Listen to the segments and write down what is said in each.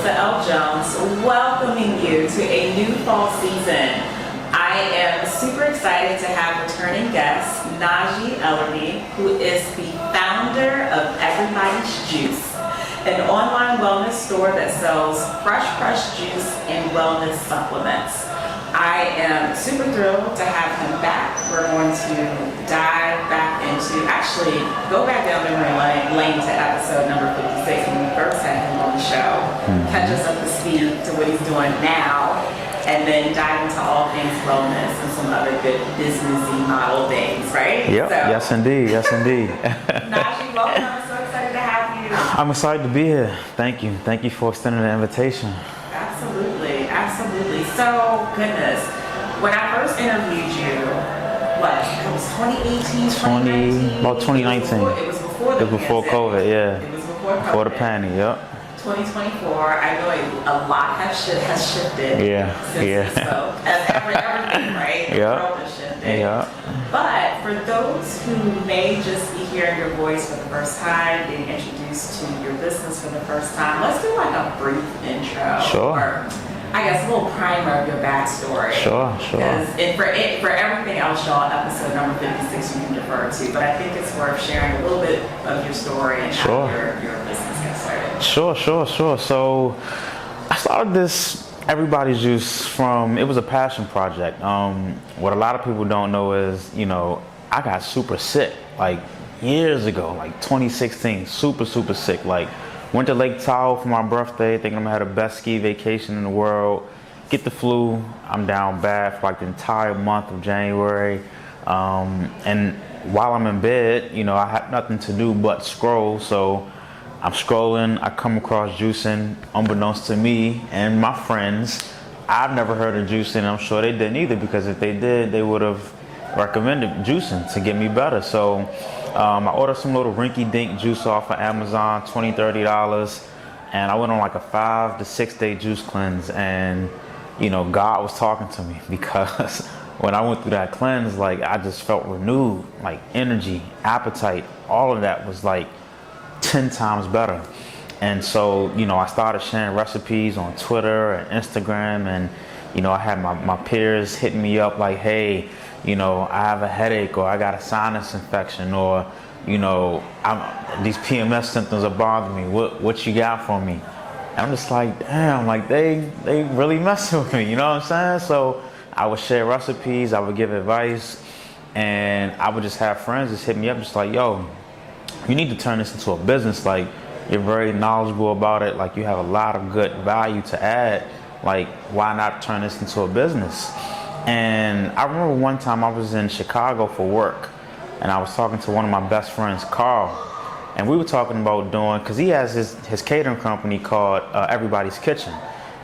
Jones, welcoming you to a new fall season. I am super excited to have returning guest Najee Ellerbe, who is the founder of Everybody's Juice, an online wellness store that sells fresh juice and wellness supplements. I am super thrilled to have him back. We're going to dive back into, actually go back down memory lane to episode number 56 when we first had him on the show, catch us up to speed to what he's doing now, and then dive into all things wellness and some other good businessy model things, right? Yep. So, Yes, indeed. Yes, indeed. Najee, welcome. I'm so excited to have you. I'm excited to be here. Thank you. Thank you for extending the invitation. Absolutely. So, goodness, when I first interviewed you, it was 2018, 2019? About 2019. It was before COVID, yeah. It was before COVID. Before the pandemic, yep. 2024, I know a lot has shifted since we spoke. Everything, right? The world has shifted. Yeah. But for those who may just be hearing your voice for the first time, being introduced to your business for the first time, let's do like a brief intro. Sure. Or, I guess, a little primer of your backstory. Sure. Because for everything else, y'all, episode number 56 you can defer to. But I think it's worth sharing a little bit of your story and how your business got started. Sure. So I started this Everybody's Juice it was a passion project. What a lot of people don't know is, I got super sick, like years ago, like 2016, super sick. Like, went to Lake Tahoe for my birthday, thinking I'm gonna have the best ski vacation in the world. Get the flu, I'm down bad for like the entire month of January. And while I'm in bed, I had nothing to do but scroll. So I'm scrolling, I come across juicing, unbeknownst to me and my friends. I've never heard of juicing, and I'm sure they didn't either, because if they did, they would have recommended juicing to get me better. So I ordered some little rinky-dink juice off of Amazon, $20, $30, and I went on like a 5 to 6 day juice cleanse, and God was talking to me, because when I went through that cleanse, like, I just felt renewed, like energy, appetite, all of that was like 10 times better. And so, I started sharing recipes on Twitter and Instagram, and, I had my peers hitting me up like, hey, I have a headache, or I got a sinus infection, or, these PMS symptoms are bothering me. What you got for me? And I'm just like, damn, like they really messing with me, you know what I'm saying? So I would share recipes, I would give advice, and I would just have friends just hit me up just like, yo, you need to turn this into a business. Like, you're very knowledgeable about it. Like, you have a lot of good value to add. Like, why not turn this into a business? And I remember one time I was in Chicago for work, and I was talking to one of my best friends, Carl, and we were talking about because he has his catering company called Everybody's Kitchen.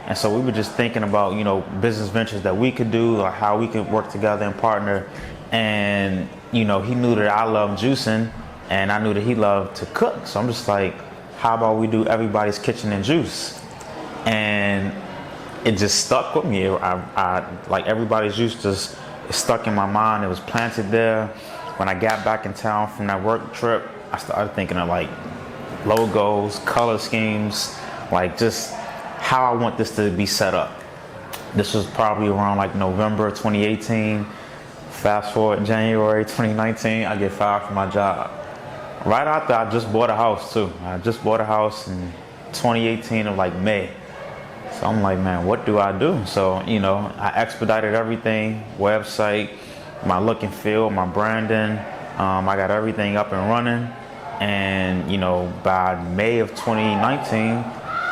And so we were just thinking about, business ventures that we could do, or how we could work together and partner. And, he knew that I love juicing, and I knew that he loved to cook. So I'm just like, how about we do Everybody's Kitchen and Juice? And it just stuck with me. I like, Everybody's Juice just stuck in my mind. It was planted there. When I got back in town from that work trip, I started thinking of like logos, color schemes, like just how I want this to be set up. This was probably around like November 2018. Fast forward January 2019, I get fired from my job. Right after, I just bought a house too. I just bought a house in 2018 of like May. So I'm like, man, what do I do? So, I expedited everything, website, my look and feel, my branding. I got everything up and running. And, by May of 2019,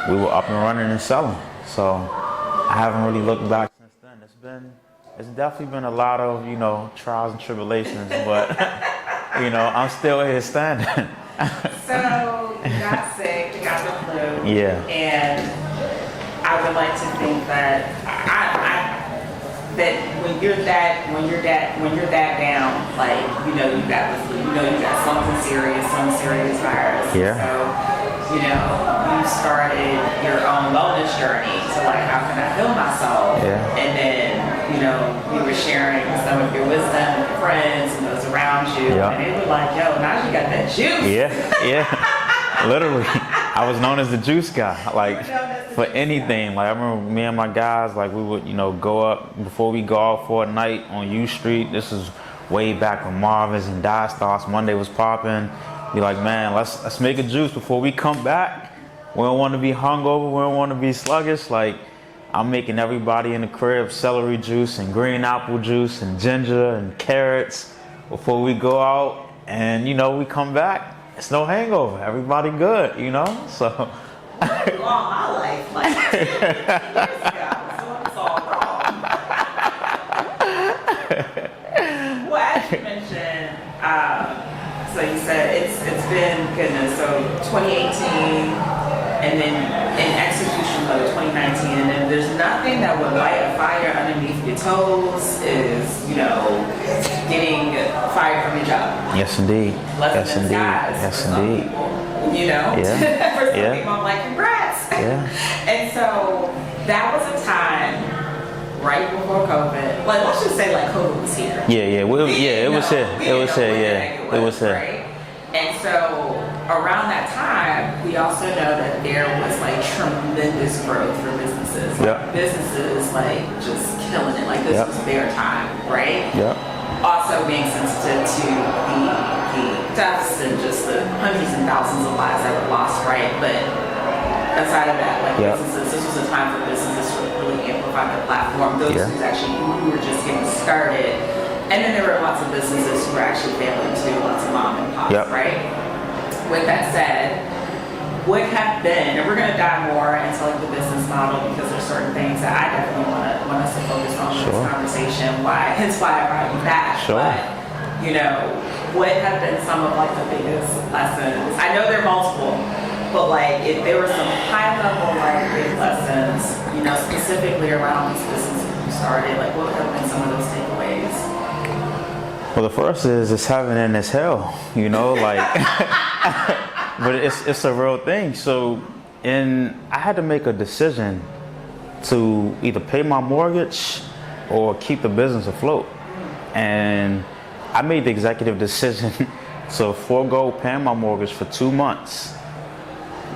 we were up and running and selling. So I haven't really looked back since then. It's definitely been a lot of, trials and tribulations, but, I'm still here standing. So you got sick, you got the flu. Yeah. And I would like to think that that when you're that down, like, you got the flu, you got some serious virus. Yeah. So, you started your own wellness journey. So, like, how can I heal myself? Yeah. And then, you were sharing some of your wisdom with your friends and those around you. Yeah. And they were like, yo, now you got that juice. Yeah. Literally. I was known as the juice guy, like You were known as the for juice anything. Like I remember me and my guys, like we would, go up before we go out for a night on U Street. This is way back when Marvin's and Die Stars Monday was popping. Be like, man, let's make a juice before we come back. We don't want to be hungover. We don't want to be sluggish. Like I'm making everybody in the crib celery juice and green apple juice and ginger and carrots before we go out. And we come back. It's no hangover. Everybody good, So. All my life, like 10 years ago, so it's all wrong. Well, as you mentioned, so you said it's been goodness. So 2018, and then in execution mode 2019, and then there's nothing that would light a fire underneath your toes is getting fired from your job. Yes, indeed. Yes, indeed. Yes, indeed. Yeah. For some Yeah. people, I'm like, congrats. Yeah. And so that was a time right before COVID. Like, let's just say like COVID was here. Yeah. It was here. It was here. Yeah. It was here. Right? And so around that time, we also know that there was like tremendous growth for businesses. Yep. Businesses like just killing it. Like this Yep. was their time, right? Yeah. Also being sensitive to the deaths and just the hundreds and thousands of lives that were lost, right? But aside of that, like Yep. businesses, this was a time for businesses to really amplify their platform. Those Yeah. who's actually who were just getting started. And then there were lots of businesses who were actually failing too, lots of mom and pops, Yep. right? With that said, what have been, and we're going to dive more into like the business model because there's certain things that I definitely want us to focus on in Sure. this conversation. Hence why I brought you back. Sure. But what have been some of like the biggest lessons? I know there are multiple, but like if there were some high level like big lessons, specifically around these businesses you started, like what have been some of those takeaways? Well, the first is it's heaven and it's hell, like, but it's a real thing. So, I had to make a decision to either pay my mortgage or keep the business afloat. And I made the executive decision to forego paying my mortgage for 2 months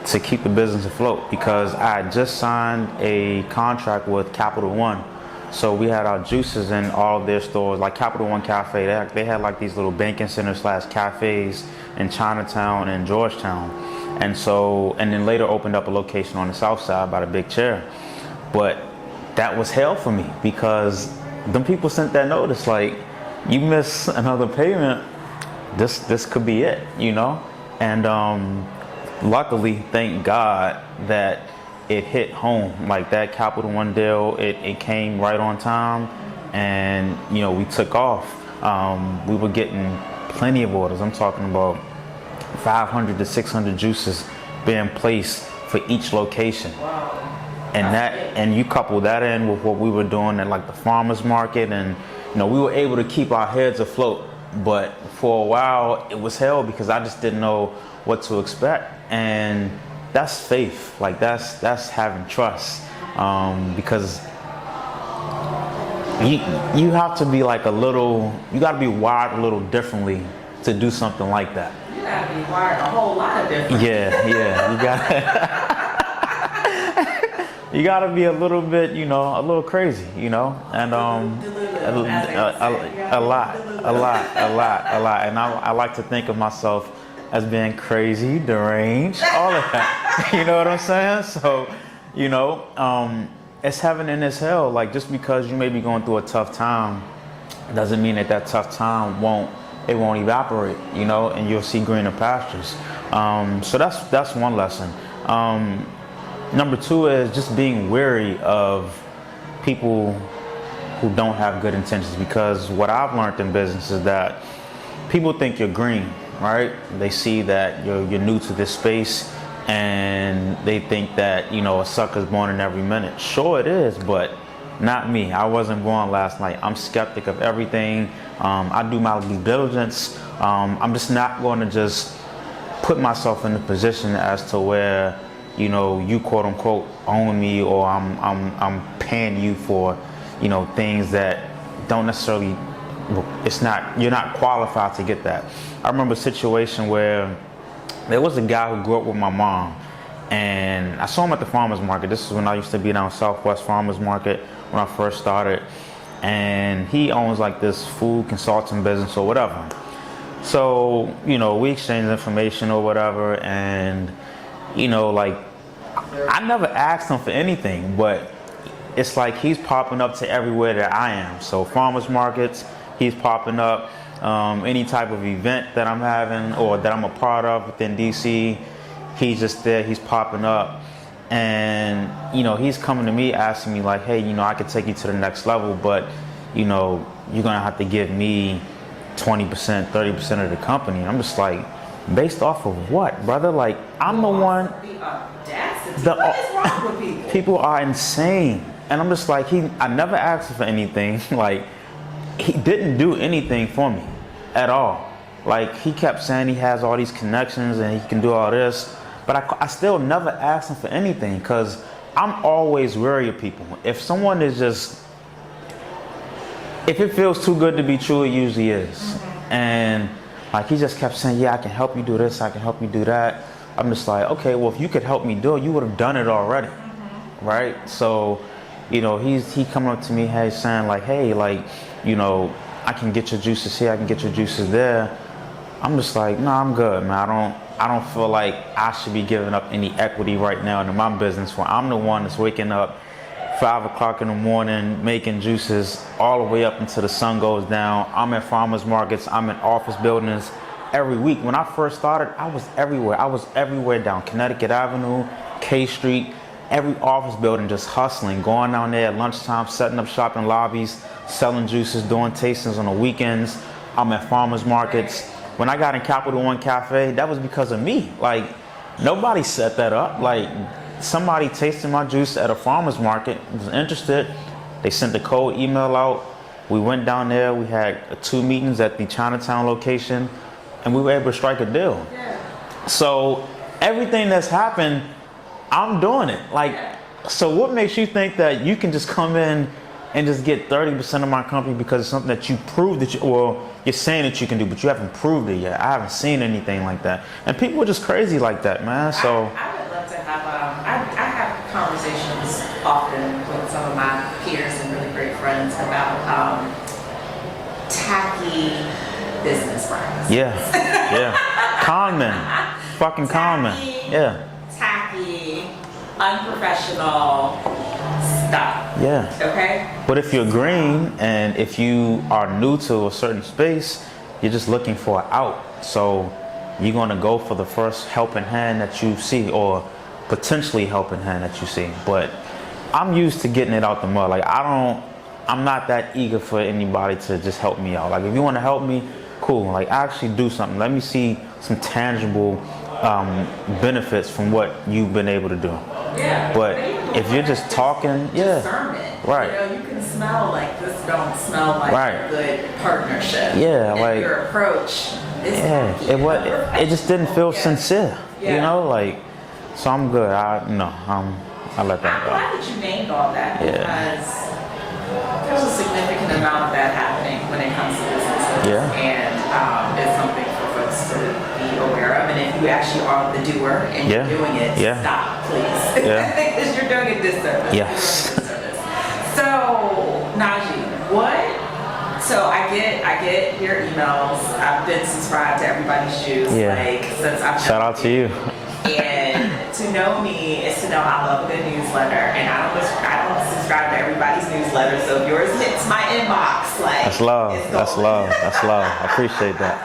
to keep the business afloat because I had just signed a contract with Capital One. So we had our juices in all of their stores, like Capital One Cafe. They had like these little banking centers / cafes in Chinatown and Georgetown. And then later opened up a location on the south side by the Big Chair. But that was hell for me because them people sent that notice like, you miss another payment, this could be it, And luckily, thank God that it hit home. Like that Capital One deal, it came right on time, and we took off. We were getting plenty of orders. I'm talking about 500 to 600 juices being placed for each location. Wow. And you couple that in with what we were doing at like the farmers market, and we were able to keep our heads afloat. But for a while, it was hell because I just didn't know what to expect. And that's faith. Like that's having trust. Because you have to be like you got to be wired a little differently to do something like that. You got to be wired a whole lot of different. Yeah, you got to be a little bit, a little crazy, and a lot. And I like to think of myself as being crazy, deranged, all of that. You know what I'm saying? So, it's heaven and it's hell. Like just because you may be going through a tough time doesn't mean that tough time won't evaporate, and you'll see greener pastures. So that's one lesson. Number two is just being wary of people who don't have good intentions, because what I've learned in business is that people think you're green, right? They see that you're new to this space and they think that, a sucker's born in every minute. Sure it is, but not me. I wasn't born last night. I'm skeptic of everything. I do my due diligence. I'm just not going to just put myself in a position as to where you quote unquote own me, or I'm paying you for things that don't necessarily, you're not qualified to get that. I remember a situation where there was a guy who grew up with my mom, and I saw him at the farmer's market. This is when I used to be down Southwest Farmers Market when I first started. And he owns like this food consulting business or whatever. So, you know, we exchanged information or whatever, and, you know, like, I never asked him for anything, but it's like he's popping up to everywhere that I am. So farmers markets, he's popping up. Any type of event that I'm having or that I'm a part of within DC, he's just there, he's popping up. And, you know, he's coming to me asking me like, hey, you know, I could take you to the next level, but, you know, you're going to have to give me 20%, 30% of the company. And I'm just like, based off of what, brother? Like, I'm the one. The audacity. What is wrong with people? People are insane. And I'm just like, I never asked for anything. Like, he didn't do anything for me at all. Like, he kept saying he has all these connections and he can do all this. But I still never asked him for anything because I'm always wary of people. If someone is just, if it feels too good to be true, it usually is. Mm-hmm. And like he just kept saying, yeah, I can help you do this, I can help you do that. I'm just like, okay, well, if you could help me do it, you would have done it already, right? So, you know, he coming up to me, hey, saying like, hey, like, you know, I can get your juices here, I can get your juices there. I'm just like, no, I'm good, man. I don't feel like I should be giving up any equity right now into my business where I'm the one that's waking up 5 o'clock in the morning making juices all the way up until the sun goes down. I'm at farmers markets, I'm in office buildings every week. When I first started, I was everywhere. I was everywhere down Connecticut Avenue, K Street, every office building just hustling, going down there at lunchtime, setting up shopping lobbies, selling juices, doing tastings on the weekends. I'm at farmers markets. When I got in Capital One Cafe, that was because of me. Like, nobody set that up. Like, somebody tasted my juice at a farmer's market, was interested. They sent the code email out. We went down there. We had 2 meetings at the Chinatown location, and we were able to strike a deal. Yeah. So everything that's happened, I'm doing it. Like, so what makes you think that you can just come in and just get 30% of my company because it's something that you proved that you, well, you're saying that you can do, but you haven't proved it yet. I haven't seen anything like that. And people are just crazy like that, man. So I would love to have, I have conversations often with some of my peers and really great friends about tacky business practices. yeah, yeah. Con men. Fucking con men. Yeah. Tacky, unprofessional stuff. Yeah. Okay? But if you're green and if you are new to a certain space, you're just looking for an out. So you're going to go for the first helping hand that you see or potentially helping hand that you see. But I'm used to getting it out the mud. Like, I'm not that eager for anybody to just help me out. Like, if you want to help me, cool. Like, actually do something. Let me see some tangible benefits from what you've been able to do. Yeah. But if you're just talking, discernment. Right. You know, you can smell like this don't smell like a good partnership. Yeah, and like your approach is it just didn't feel sincere. Yeah. You know, like, so I'm good. I let that I'm go. glad that you named all that because there's a significant amount of that happening when it comes to businesses. Yeah. And it's something for folks to be aware of. And if you actually are the doer and you're doing it, stop, please. Yeah. Because you're doing a disservice. Yes. So, Najee, so I get your emails. I've been subscribed to everybody's shoes like since I've Shout out to you. And to know me is to know I love a good newsletter, and I don't subscribe to everybody's newsletter. So if yours hits my inbox, like that's love. It's that's love. That's love. I appreciate that.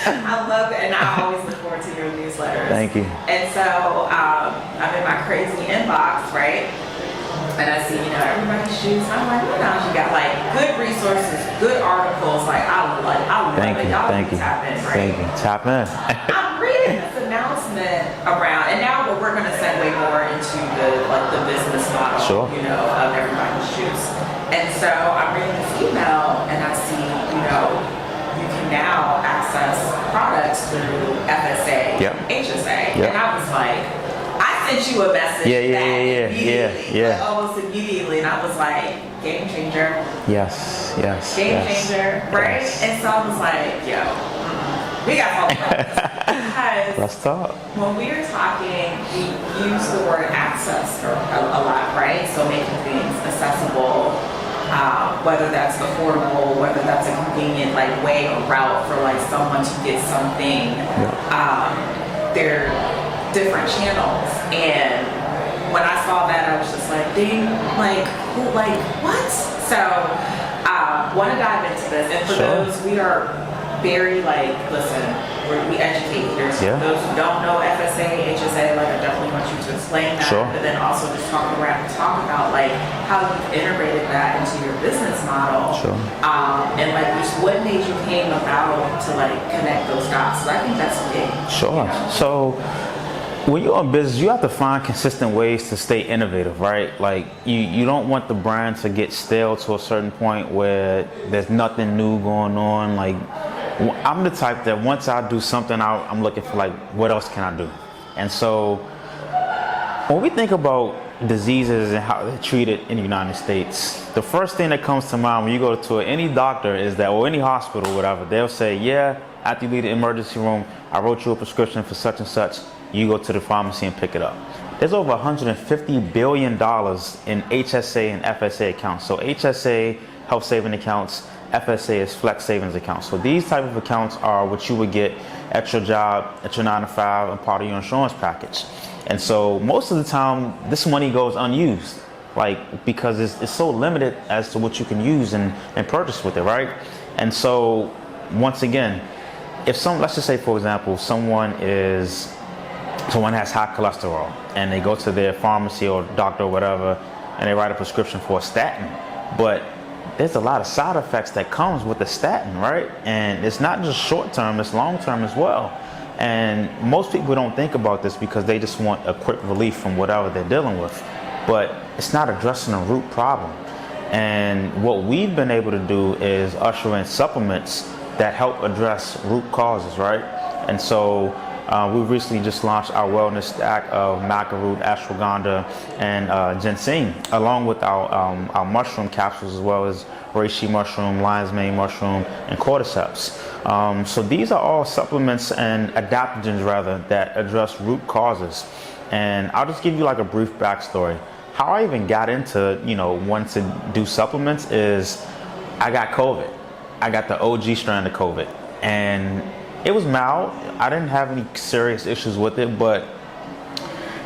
I love it, and I always look forward to your newsletters. Thank you. And so I'm in my crazy inbox, right? And I see, everybody's shoes. And I'm like, oh, now she got like good resources, good articles. Like I love it. Y'all Thank you. Tap in, right? Thank you. Tap in. I'm reading this announcement around, and now we're going to segue more into the business model, of everybody's shoes. And so I'm reading this email, and I see, you can now access products through FSA, HSA, and I was like. I sent you a message immediately, almost immediately, and I was like, game changer. Yes. Game changer, right? Yes. And so I was like, yo, we got to talk about this. Because Let's talk. when we are talking, we use the word access a lot, right? So making things accessible, whether that's affordable, whether that's a convenient like way or route for like someone to get something. They're different channels, and when I saw that, I was just like, dang, like what? So, want to dive into this, and for those, we are very like, listen, we educate here. So those who don't know FSA, HSA, like I definitely want you to explain that, but then also just talk about like how you've integrated that into your business model, and like just what made you came about to like connect those dots. So I think that's big. So when you're in business, you have to find consistent ways to stay innovative, right? Like you don't want the brand to get stale to a certain point where there's nothing new going on. Like I'm the type that once I do something, I'm looking for like, what else can I do? And so when we think about diseases and how they're treated in the United States, the first thing that comes to mind when you go to any doctor is that, or any hospital, whatever, they'll say, yeah, after you leave the emergency room, I wrote you a prescription for such and such. You go to the pharmacy and pick it up. There's over $150 billion in HSA and FSA accounts. So HSA, health saving accounts, FSA is flex savings accounts. So these type of accounts are what you would get at your job, at your 9 to 5, and part of your insurance package. And so most of the time, this money goes unused, like because it's so limited as to what you can use and purchase with it, right? And so once again, if let's just say, for example, someone has high cholesterol and they go to their pharmacy or doctor or whatever and they write a prescription for a statin, but there's a lot of side effects that comes with the statin, right? And it's not just short term, it's long term as well. And most people don't think about this because they just want a quick relief from whatever they're dealing with, but it's not addressing a root problem. And what we've been able to do is usher in supplements that help address root causes, right? And so we recently just launched our wellness stack of maca root, ashwagandha, and ginseng, along with our mushroom capsules, as well as reishi mushroom, lion's mane mushroom, and cordyceps. So these are all supplements and adaptogens, rather, that address root causes. And I'll just give you like a brief backstory. How I even got into, wanting to do supplements is I got COVID. I got the OG strand of COVID, and it was mild. I didn't have any serious issues with it, but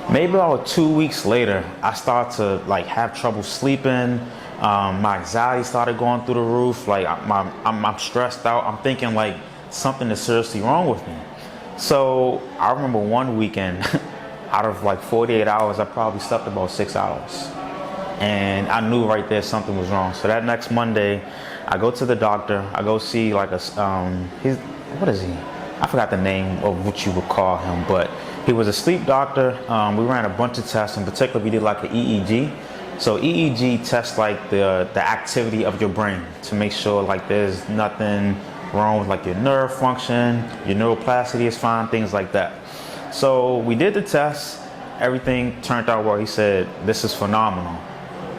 maybe about 2 weeks later, I started to like have trouble sleeping. My anxiety started going through the roof. Like I'm stressed out. I'm thinking like something is seriously wrong with me. So I remember one weekend, out of like 48 hours, I probably slept about 6 hours. And I knew right there something was wrong. So that next Monday, I go to the doctor. I go see like what is he? I forgot the name of what you would call him, but he was a sleep doctor. We ran a bunch of tests. In particular, we did like an EEG. So EEG tests like the activity of your brain to make sure like there's nothing wrong with like your nerve function, your neuroplasticity is fine, things like that. So we did the test. Everything turned out well. He said, this is phenomenal.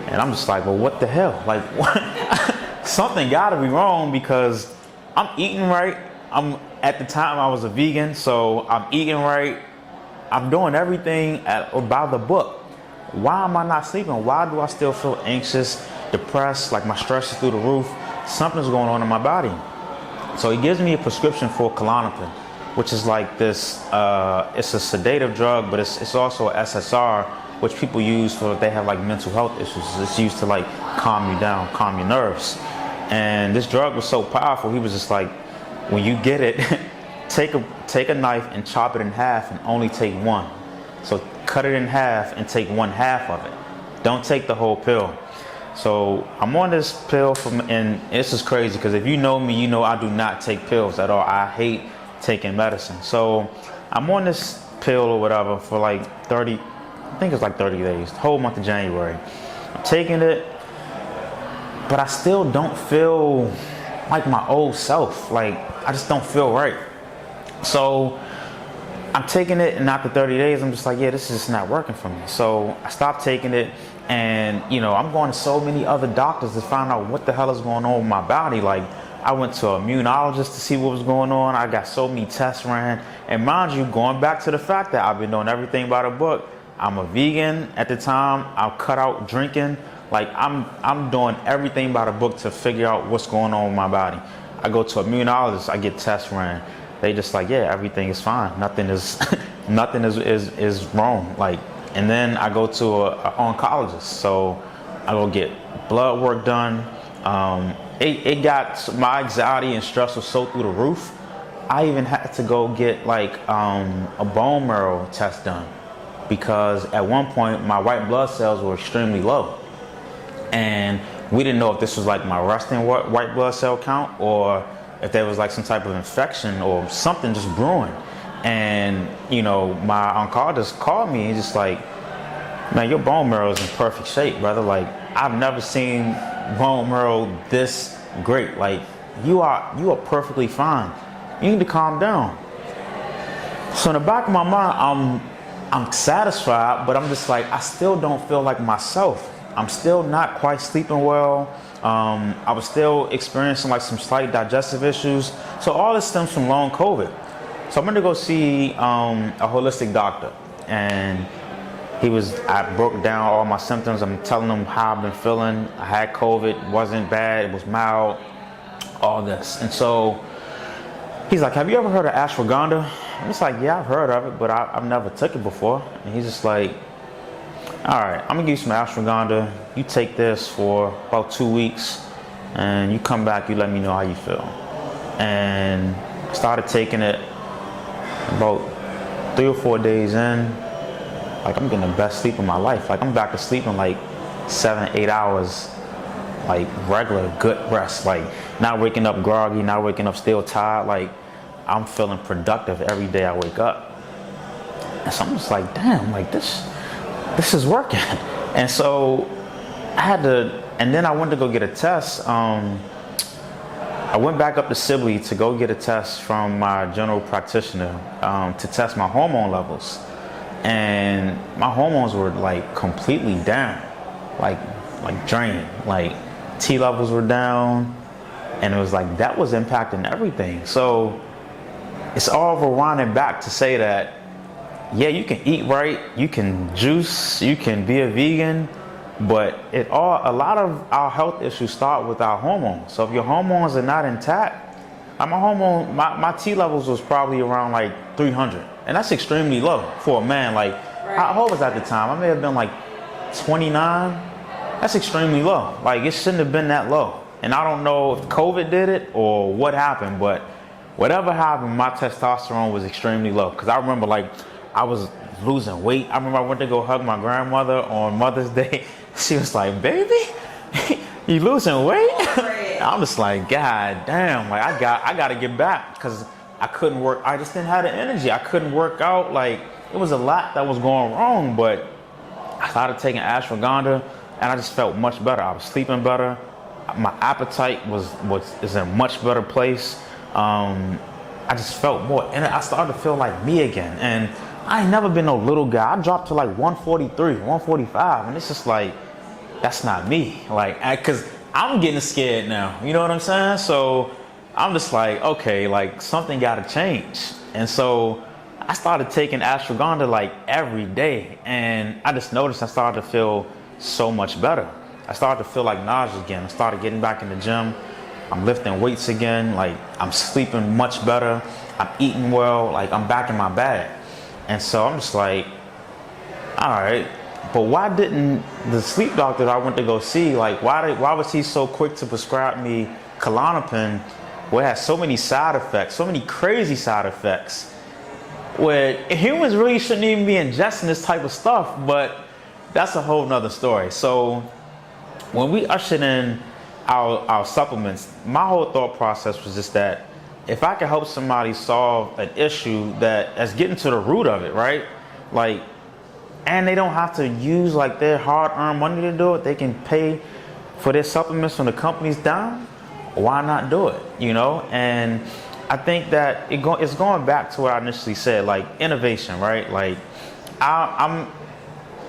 And I'm just like, well, what the hell? Like, what? Something gotta be wrong because I'm eating right. At the time I was a vegan, so I'm eating right. I'm doing everything by the book. Why am I not sleeping? Why do I still feel anxious, depressed, like my stress is through the roof? Something's going on in my body. So he gives me a prescription for Klonopin, which is like this, it's a sedative drug, but it's also a SSR, which people use for, they have like mental health issues. It's used to like calm you down, calm your nerves. And this drug was so powerful, he was just like, when you get it, take a knife and chop it in half and only take one. So cut it in half and take 1/2 of it. Don't take the whole pill. So I'm on this pill and this is crazy because if you know me, you know I do not take pills at all. I hate taking medicine. So I'm on this pill or whatever for like 30 days, the whole month of January. I'm taking it, but I still don't feel like my old self. Like I just don't feel right. So I'm taking it, and after 30 days, I'm just like, yeah, this is not working for me. So I stopped taking it, and I'm going to so many other doctors to find out what the hell is going on with my body. Like, I went to an immunologist to see what was going on. I got so many tests ran. And mind you, going back to the fact that I've been doing everything by the book, I'm a vegan at the time. I'll cut out drinking. Like I'm doing everything by the book to figure out what's going on with my body. I go to an immunologist, I get tests ran. They just like, yeah, everything is fine. Nothing is nothing is wrong. Like, and then I go to an oncologist. So I go get blood work done. It got, my anxiety and stress was so through the roof. I even had to go get like a bone marrow test done because at one point my white blood cells were extremely low. And we didn't know if this was like my resting white blood cell count or if there was like some type of infection or something just brewing. And, you know, my oncologist called me and just like, man, your bone marrow is in perfect shape, brother. Like, I've never seen bone marrow this great. Like, you are perfectly fine. You need to calm down. So in the back of my mind, I'm satisfied, but I'm just like, I still don't feel like myself. I'm still not quite sleeping well. I was still experiencing like some slight digestive issues. So all this stems from long COVID. So I'm gonna go see a holistic doctor, and I broke down all my symptoms. I'm telling him how I've been feeling. I had COVID, it wasn't bad, it was mild, all this. And so he's like, have you ever heard of ashwagandha? I'm just like, yeah, I've heard of it, but I've never took it before. And he's just like, all right, I'm gonna give you some ashwagandha. You take this for about 2 weeks and you come back, you let me know how you feel. And I started taking it about 3 or 4 days in. Like, I'm getting the best sleep of my life. Like, I'm back to sleeping like 7, 8 hours, like regular good rest. Like, not waking up groggy, not waking up still tired. Like, I'm feeling productive every day I wake up. And so I'm just like, damn, like this is working. And so I had to, and then I went to go get a test. I went back up to Sibley to go get a test from my general practitioner to test my hormone levels. And my hormones were like completely down, like drained. Like T levels were down, and it was like that was impacting everything. So it's all rewinding back to say that, yeah, you can eat right, you can juice, you can be a vegan, but a lot of our health issues start with our hormones. So if your hormones are not intact, my T levels was probably around like 300, and that's extremely low for a man. Like, how old was I at the time? I may have been like 29. That's extremely low. Like, it shouldn't have been that low. And I don't know if COVID did it or what happened, but whatever happened, my testosterone was extremely low. Because I remember, like, I was losing weight. I remember I went to go hug my grandmother on Mother's Day. She was like, baby, you losing weight? I'm just like, God damn, like I got to get back, because I couldn't work. I just didn't have the energy. I couldn't work out. Like, it was a lot that was going wrong, but I started taking ashwagandha and I just felt much better. I was sleeping better. My appetite is in a much better place. I just felt more, and I started to feel like me again. And I ain't never been no little guy. I dropped to like 143, 145, and it's just like, that's not me. Like, cause I'm getting scared now. You know what I'm saying? So I'm just like, okay, like something gotta change. And so I started taking ashwagandha like every day, and I just noticed I started to feel so much better. I started to feel like Najee again. I started getting back in the gym. I'm lifting weights again. Like, I'm sleeping much better. I'm eating well. Like, I'm back in my bag. And so I'm just like, all right, but why didn't the sleep doctor that I went to go see, like, why was he so quick to prescribe me Klonopin, where it has so many side effects, so many crazy side effects, where humans really shouldn't even be ingesting this type of stuff? But that's a whole nother story. So when we ushered in our supplements, my whole thought process was just that if I could help somebody solve an issue that's getting to the root of it, right? Like, and they don't have to use like their hard-earned money to do it. They can pay for their supplements from the company's down. Why not do it? You know? And I think that it's going back to what I initially said, like innovation, right? Like, I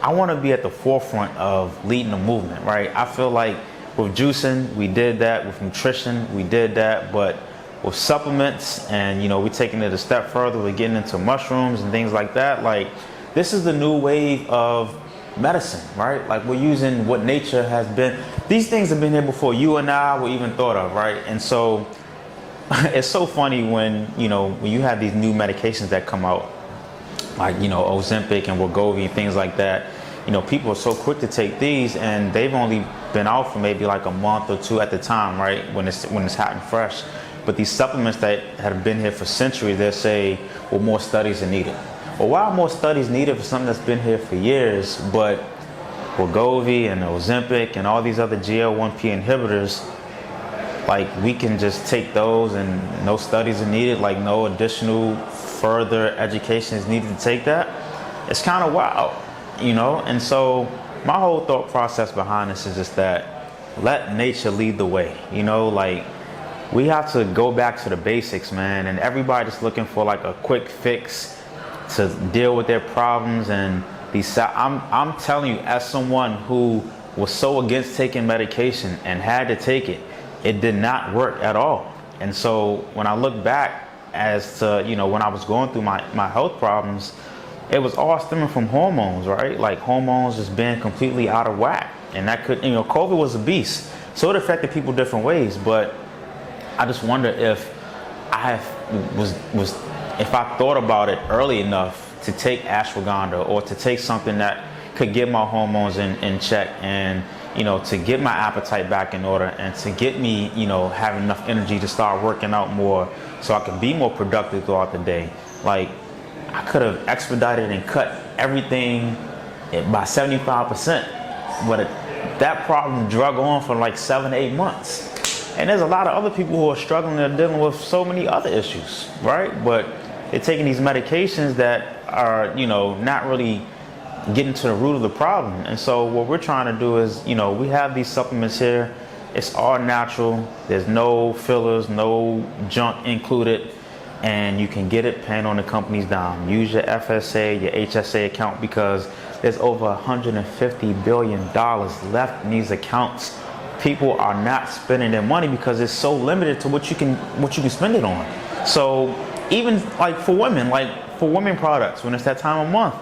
want to be at the forefront of leading the movement, right? I feel like with juicing, we did that. With nutrition, we did that. But with supplements, and we're taking it a step further, we're getting into mushrooms and things like that. Like, this is the new wave of medicine, right? Like, we're using what nature has been. These things have been here before you and I were even thought of, right? And so it's so funny when you have these new medications that come out, like Ozempic and Wegovy and things like that. People are so quick to take these, and they've only been out for maybe like a month or two at the time, right? When it's hot and fresh. But these supplements that have been here for centuries, they say, well, more studies are needed. Well, why are more studies needed for something that's been here for years? But Wegovy and Ozempic and all these other GL1P inhibitors, like, we can just take those and no studies are needed, like no additional further education is needed to take that. It's kind of wild, And so my whole thought process behind this is just that let nature lead the way, like, we have to go back to the basics, man. And everybody just looking for like a quick fix to deal with their problems. And I'm telling you, as someone who was so against taking medication and had to take it, it did not work at all. And so when I look back as to, when I was going through my health problems, it was all stemming from hormones, right? Like, hormones just being completely out of whack. And that could, COVID was a beast. So it affected people different ways. But I just wonder if if I thought about it early enough to take ashwagandha, or to take something that could get my hormones in check, and to get my appetite back in order, and to get me having enough energy to start working out more, so I could be more productive throughout the day. Like, I could have expedited and cut everything by 75%, but that problem drug on for like 7 to 8 months. And there's a lot of other people who are struggling and dealing with so many other issues, right? But they're taking these medications that are, not really getting to the root of the problem. And so what we're trying to do is, we have these supplements here. It's all natural. There's no fillers, no junk included. And you can get it paying on the company's dime. Use your FSA, your HSA account, because there's over $150 billion left in these accounts. People are not spending their money because it's so limited to what you can spend it on. So even like for women products, when it's that time of month,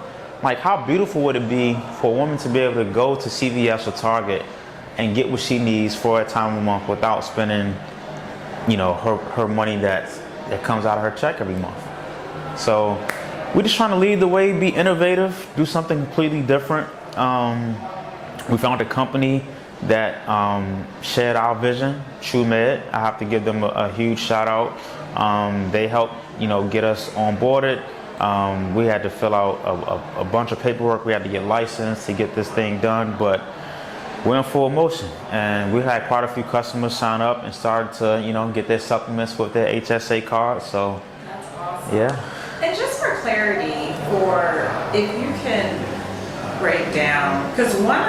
like, how beautiful would it be for a woman to be able to go to CVS or Target and get what she needs for a time of month without spending, her money that comes out of her check every month. So we're just trying to lead the way, be innovative, do something completely different. We found a company that shared our vision, TrueMed. I have to give them a huge shout out. They helped, get us onboarded. We had to fill out a bunch of paperwork. We had to get licensed to get this thing done, but we're in full motion. And we had quite a few customers sign up and started to, get their supplements with their HSA card. So that's awesome. Yeah. And just for clarity, or if you can break down, because one